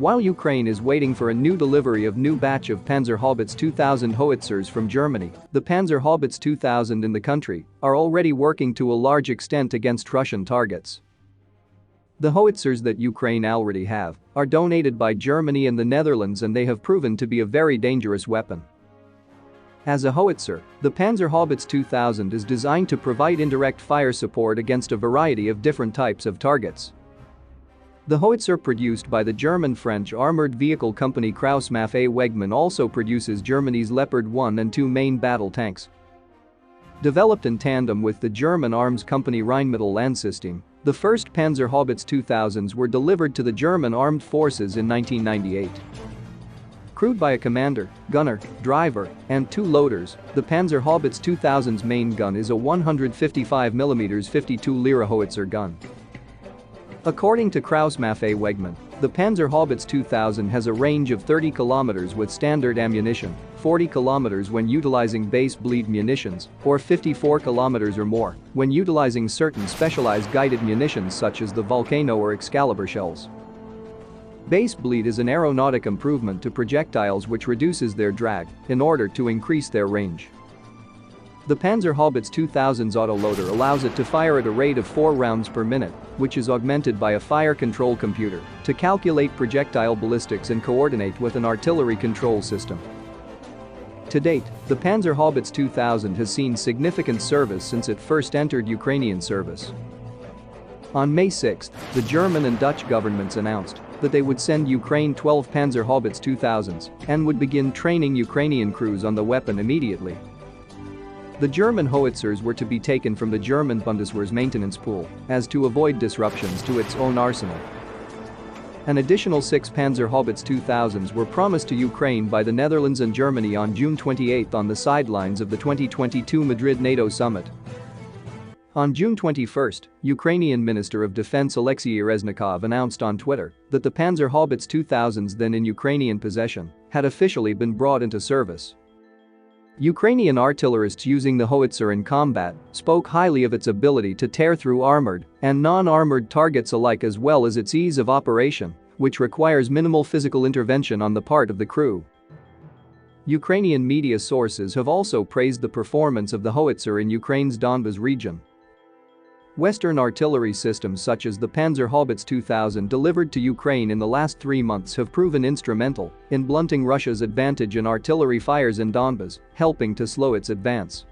While Ukraine is waiting for a new delivery of new batch of Panzer 2000 Howitzers from Germany, the Panzer 2000 in the country are already working to a large extent against Russian targets. The howitzers that Ukraine already have are donated by Germany and the Netherlands, and they have proven to be a very dangerous weapon. As a howitzer, the Panzer 2000 is designed to provide indirect fire support against a variety of different types of targets. The howitzer produced by the German-French armored vehicle company Krauss-Maffei Wegmann also produces Germany's Leopard 1 and 2 main battle tanks. Developed in tandem with the German arms company Rheinmetall Landsystem, the first Panzer 2000s were delivered to the German armed forces in 1998. Crewed by a commander, gunner, driver, and 2 loaders, the Panzer 2000's main gun is a 155mm 52 Lira howitzer gun. According to Krauss-Maffei Wegmann, the Panzer 2000 has a range of 30 km with standard ammunition, 40 km when utilizing base bleed munitions, or 54 km or more when utilizing certain specialized guided munitions such as the Volcano or Excalibur shells. Base bleed is an aeronautic improvement to projectiles which reduces their drag in order to increase their range. The Panzer 2000's autoloader allows it to fire at a rate of 4 rounds per minute, which is augmented by a fire control computer to calculate projectile ballistics and coordinate with an artillery control system. To date, the Panzer 2000 has seen significant service since it first entered Ukrainian service. On May 6, the German and Dutch governments announced that they would send Ukraine 12 Panzer 2000s and would begin training Ukrainian crews on the weapon immediately. The German howitzers were to be taken from the German Bundeswehr's maintenance pool as to avoid disruptions to its own arsenal. An additional 6 Panzer 2000s were promised to Ukraine by the Netherlands and Germany on June 28 on the sidelines of the 2022 Madrid NATO summit. On June 21, Ukrainian Minister of Defense Alexei Reznikov announced on Twitter that the Panzer 2000s then in Ukrainian possession had officially been brought into service. Ukrainian artillerists using the howitzer in combat spoke highly of its ability to tear through armored and non-armored targets alike, as well as its ease of operation, which requires minimal physical intervention on the part of the crew. Ukrainian media sources have also praised the performance of the howitzer in Ukraine's Donbas region. Western artillery systems such as the Panzer 2000 delivered to Ukraine in the last 3 months have proven instrumental in blunting Russia's advantage in artillery fires in Donbas, helping to slow its advance.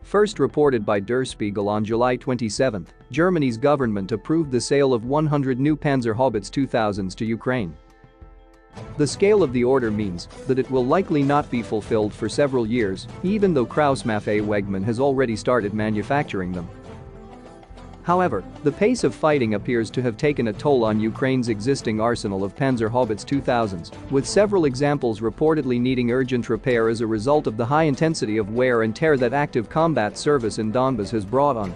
First reported by Der Spiegel on July 27, Germany's government approved the sale of 100 new Panzer 2000s to Ukraine. The scale of the order means that it will likely not be fulfilled for several years, even though Krauss-Maffei Wegmann has already started manufacturing them. However, the pace of fighting appears to have taken a toll on Ukraine's existing arsenal of Panzer 2000s, with several examples reportedly needing urgent repair as a result of the high intensity of wear and tear that active combat service in Donbas has brought on.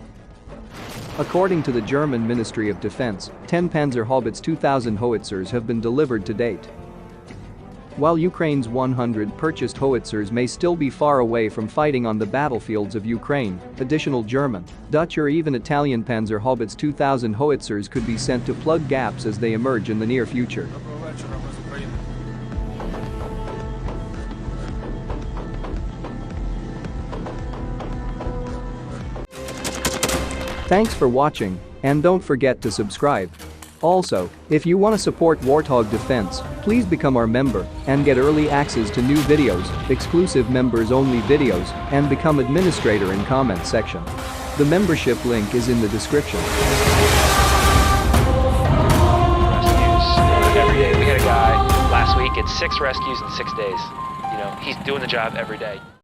According to the German Ministry of Defense, 10 Panzer 2000 howitzers have been delivered to date. While Ukraine's 100 purchased howitzers may still be far away from fighting on the battlefields of Ukraine, additional German, Dutch or even Italian Panzer 2000 howitzers could be sent to plug gaps as they emerge in the near future. Thanks for watching, and don't forget to subscribe. Also, if you want to support Warthog Defense, please become our member and get early access to new videos, exclusive members-only videos, and become administrator in comment section. The membership link is in the description. Rescues every day. We had a guy last week, it's 6 rescues in 6 days. You know, he's doing the job every day.